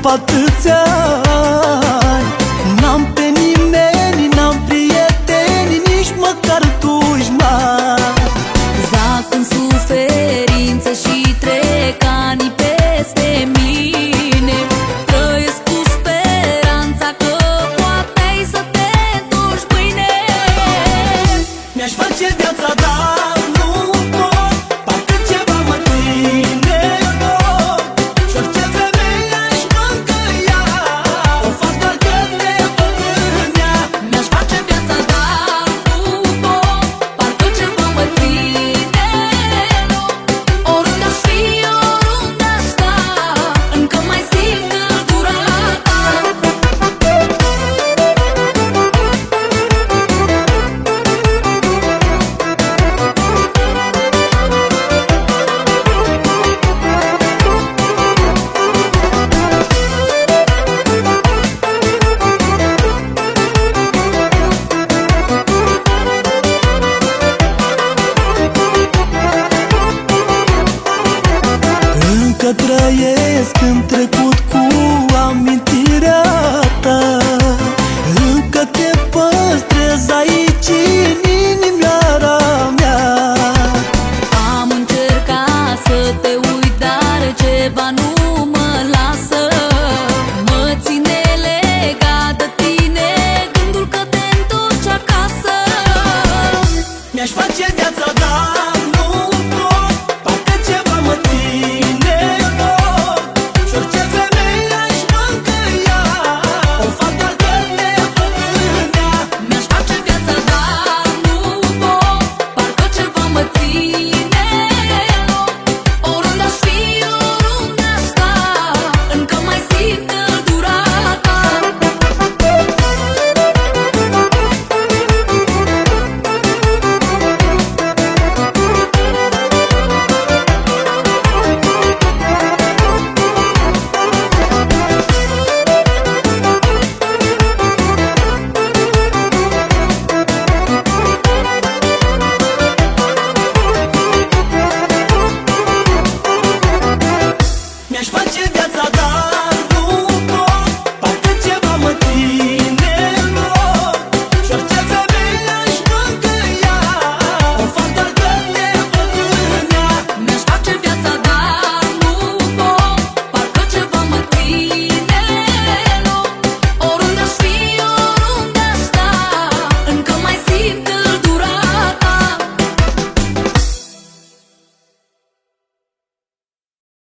după atâția ani. N-am pe nimeni, n-am prieteni, nici măcar dușmani. Zac în suferință și trec ani peste mine. Trăiesc cu speranța că poate-ai să te întorci mâine. Mi-aș face viața, dar nu pot, parcă ceva mă ține tot. Și orice femeie aș mângâia, o fac doar că te văd în ea. Mi-aș face viața, dar nu pot, parcă ceva mă ține loc. Oriunde aș fi, oriunde aș sta, încă mai simt căldura ta. Încă trăiesc în trecut cu amintirea ta, încă te păstrez aici